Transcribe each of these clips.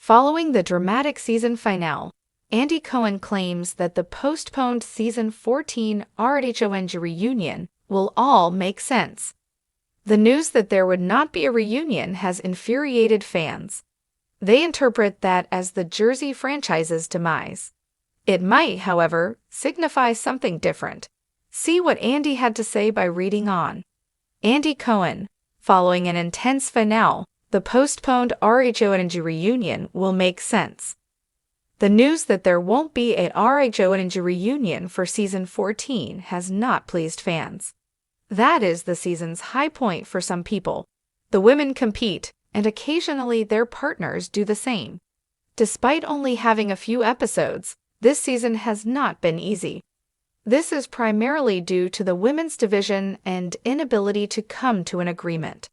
Following the dramatic season finale, Andy Cohen claims that the postponed season 14 Rhobh reunion will all make sense. The news that there would not be a reunion has infuriated fans. They interpret that as the Jersey franchise's demise. It might, however, signify something different. See what Andy had to say by reading on. Andy Cohen, following an intense finale, the postponed Rhobh reunion will make sense. The news that there won't be a Rhobh reunion for season 14 has not pleased fans. That is the season's high point for some people. The women compete, and occasionally their partners do the same. Despite only having a few episodes, this season has not been easy. This is primarily due to the women's division and inability to come to an agreement.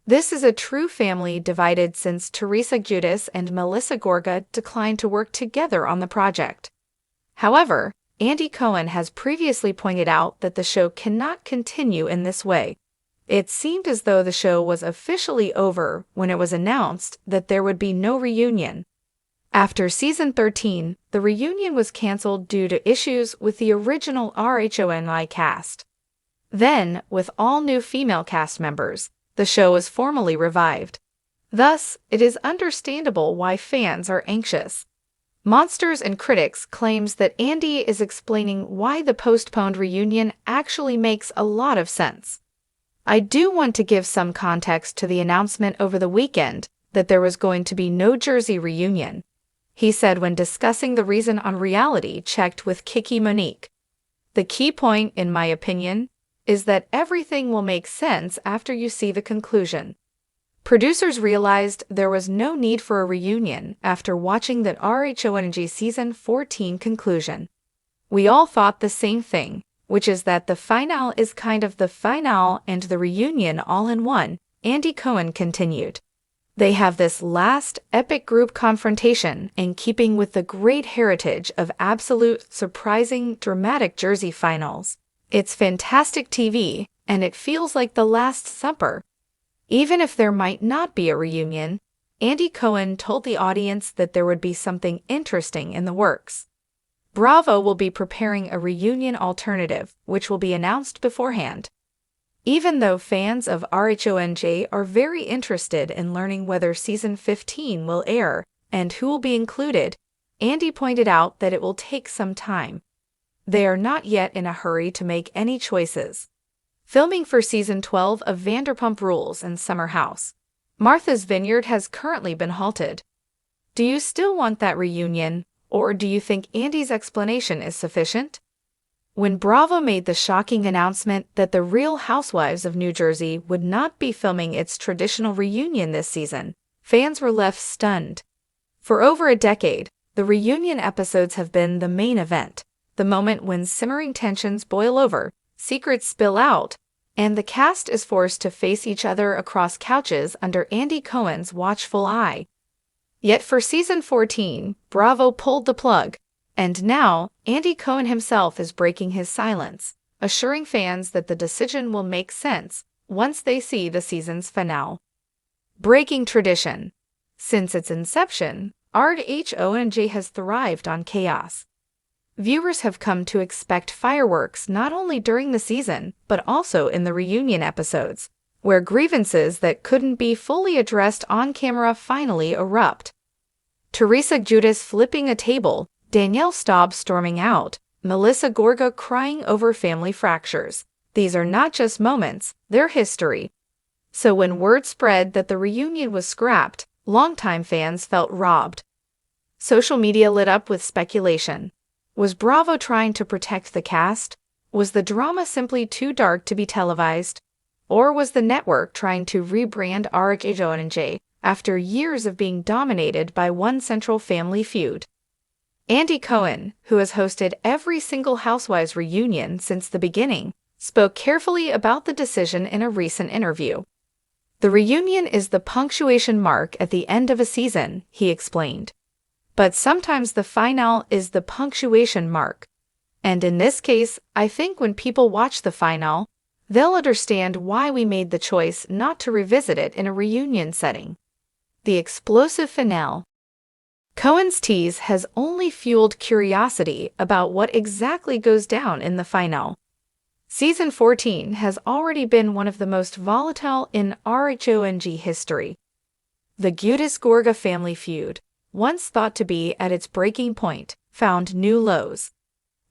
This is a true family divided since Teresa Giudice and Melissa Gorga declined to work together on the project. However, Andy Cohen has previously pointed out that the show cannot continue in this way. It seemed as though the show was officially over when it was announced that there would be no reunion. After season 13, the reunion was canceled due to issues with the original Rhobh cast. Then, with all new female cast members, the show was formally revived. Thus, it is understandable why fans are anxious. Monsters and Critics claims that Andy is explaining why the postponed reunion actually makes a lot of sense. I do want to give some context to the announcement over the weekend that there was going to be no Jersey reunion, he said when discussing the reason on Reality Checked with Kiki Monique. The key point, in my opinion, is that everything will make sense after you see the conclusion. Producers realized there was no need for a reunion after watching that Rhobh season 14 conclusion. We all thought the same thing, which is that the finale is kind of the finale and the reunion all in one, Andy Cohen continued. They have this last epic group confrontation in keeping with the great heritage of absolute, surprising, dramatic Jersey finals. It's fantastic TV, and it feels like the Last Supper. Even if there might not be a reunion, Andy Cohen told the audience that there would be something interesting in the works. Bravo will be preparing a reunion alternative, which will be announced beforehand. Even though fans of Rhobh are very interested in learning whether season 15 will air and who will be included, Andy pointed out that it will take some time. They are not yet in a hurry to make any choices. Filming for season 12 of Vanderpump Rules and Summer House, Martha's Vineyard has currently been halted. Do you still want that reunion, or do you think Andy's explanation is sufficient? When Bravo made the shocking announcement that the Real Housewives of New Jersey would not be filming its traditional reunion this season, fans were left stunned. For over a decade, the reunion episodes have been the main event, the moment when simmering tensions boil over, secrets spill out, and the cast is forced to face each other across couches under Andy Cohen's watchful eye. Yet for season 14, Bravo pulled the plug, and now Andy Cohen himself is breaking his silence, assuring fans that the decision will make sense once they see the season's finale. Breaking tradition. Since its inception, Rhobh has thrived on chaos. Viewers have come to expect fireworks not only during the season, but also in the reunion episodes, where grievances that couldn't be fully addressed on camera finally erupt. Teresa Giudice flipping a table, Danielle Staub storming out, Melissa Gorga crying over family fractures. These are not just moments, they're history. So when word spread that the reunion was scrapped, longtime fans felt robbed. Social media lit up with speculation. Was Bravo trying to protect the cast? Was the drama simply too dark to be televised? Or was the network trying to rebrand Rhobh after years of being dominated by one central family feud? Andy Cohen, who has hosted every single Housewives reunion since the beginning, spoke carefully about the decision in a recent interview. The reunion is the punctuation mark at the end of a season, he explained. But sometimes the finale is the punctuation mark. And in this case, I think when people watch the finale, they'll understand why we made the choice not to revisit it in a reunion setting. The explosive finale. Cohen's tease has only fueled curiosity about what exactly goes down in the finale. Season 14 has already been one of the most volatile in Rhong history. The Giudice-Gorga family feud, once thought to be at its breaking point, found new lows.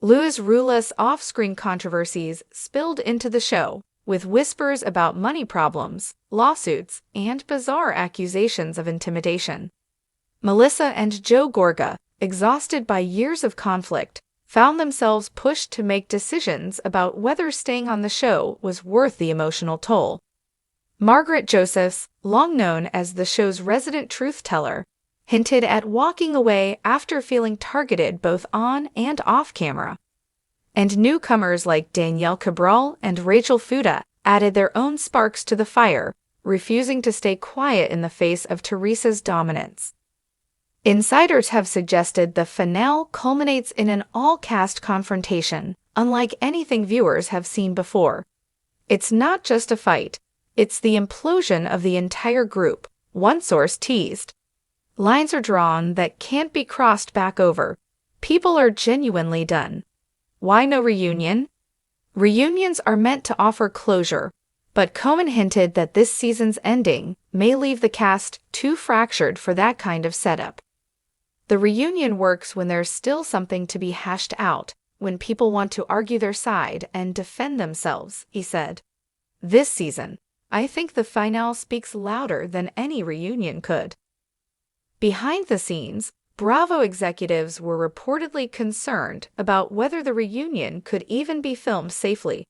Luis Rula's off-screen controversies spilled into the show, with whispers about money problems, lawsuits, and bizarre accusations of intimidation. Melissa and Joe Gorga, exhausted by years of conflict, found themselves pushed to make decisions about whether staying on the show was worth the emotional toll. Margaret Josephs, long known as the show's resident truth-teller, hinted at walking away after feeling targeted both on and off camera. And newcomers like Danielle Cabral and Rachel Fuda added their own sparks to the fire, refusing to stay quiet in the face of Teresa's dominance. Insiders have suggested the finale culminates in an all-cast confrontation, unlike anything viewers have seen before. It's not just a fight, it's the implosion of the entire group, one source teased. Lines are drawn that can't be crossed back over. People are genuinely done. Why no reunion? Reunions are meant to offer closure, but Cohen hinted that this season's ending may leave the cast too fractured for that kind of setup. The reunion works when there's still something to be hashed out, when people want to argue their side and defend themselves, he said. This season, I think the finale speaks louder than any reunion could. Behind the scenes, Bravo executives were reportedly concerned about whether the reunion could even be filmed safely.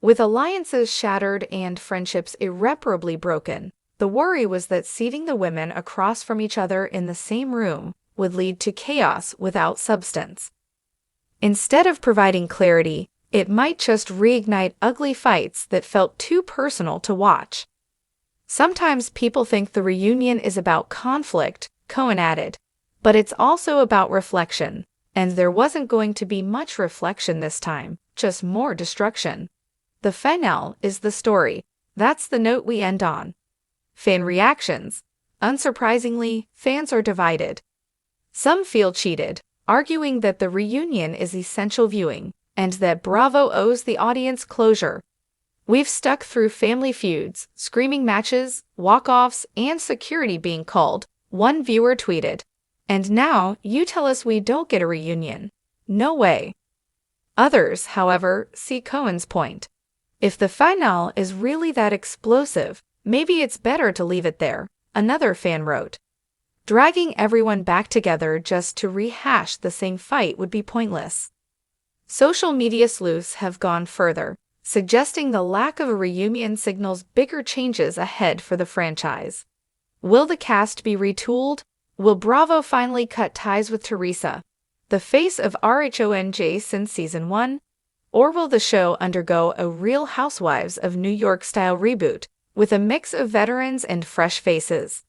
With alliances shattered and friendships irreparably broken, the worry was that seating the women across from each other in the same room would lead to chaos without substance. Instead of providing clarity, it might just reignite ugly fights that felt too personal to watch. Sometimes people think the reunion is about conflict, Cohen added, but it's also about reflection, and there wasn't going to be much reflection this time, just more destruction. The finale is the story. That's the note we end on. Fan reactions. Unsurprisingly, fans are divided. Some feel cheated, arguing that the reunion is essential viewing, and that Bravo owes the audience closure. We've stuck through family feuds, screaming matches, walk-offs, and security being called, one viewer tweeted. And now, you tell us we don't get a reunion. No way. Others, however, see Cohen's point. If the finale is really that explosive, maybe it's better to leave it there, another fan wrote. Dragging everyone back together just to rehash the same fight would be pointless. Social media sleuths have gone further, suggesting the lack of a reunion signals bigger changes ahead for the franchise. Will the cast be retooled? Will Bravo finally cut ties with Teresa, the face of Rhong since season 1? Or will the show undergo a Real Housewives of New York-style reboot, with a mix of veterans and fresh faces?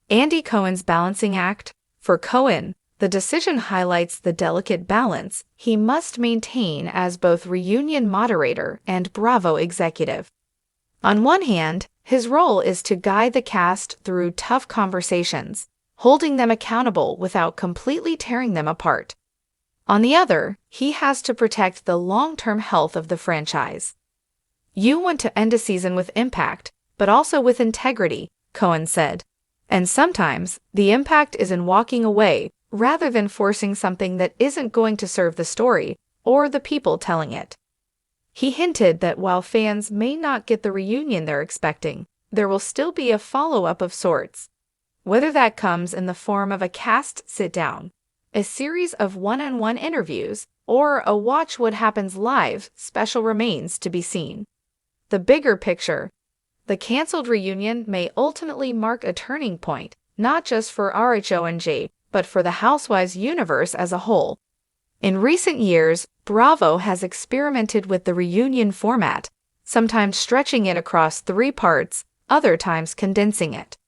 Andy Cohen's balancing act? For Cohen, the decision highlights the delicate balance he must maintain as both reunion moderator and Bravo executive. On one hand, his role is to guide the cast through tough conversations, holding them accountable without completely tearing them apart. On the other, he has to protect the long-term health of the franchise. You want to end a season with impact, but also with integrity, Cohen said. And sometimes, the impact is in walking away rather than forcing something that isn't going to serve the story or the people telling it. He hinted that while fans may not get the reunion they're expecting, there will still be a follow-up of sorts. Whether that comes in the form of a cast sit-down, a series of one-on-one interviews, or a Watch What Happens Live special remains to be seen. The bigger picture. The canceled reunion may ultimately mark a turning point, not just for Rhong, but for the Housewives universe as a whole. In recent years, Bravo has experimented with the reunion format, sometimes stretching it across 3 parts, other times condensing it.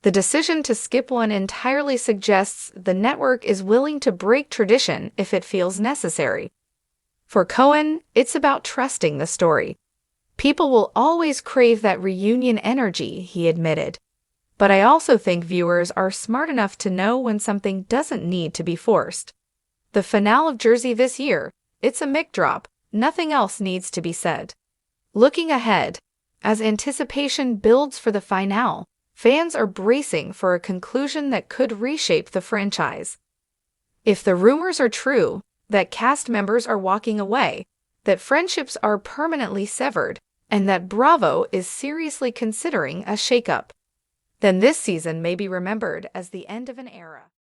The decision to skip one entirely suggests the network is willing to break tradition if it feels necessary. For Cohen, it's about trusting the story. People will always crave that reunion energy, he admitted. But I also think viewers are smart enough to know when something doesn't need to be forced. The finale of Jersey this year, it's a mic drop, nothing else needs to be said. Looking ahead, as anticipation builds for the finale, fans are bracing for a conclusion that could reshape the franchise. If the rumors are true, that cast members are walking away, that friendships are permanently severed, and that Bravo is seriously considering a shakeup, then this season may be remembered as the end of an era.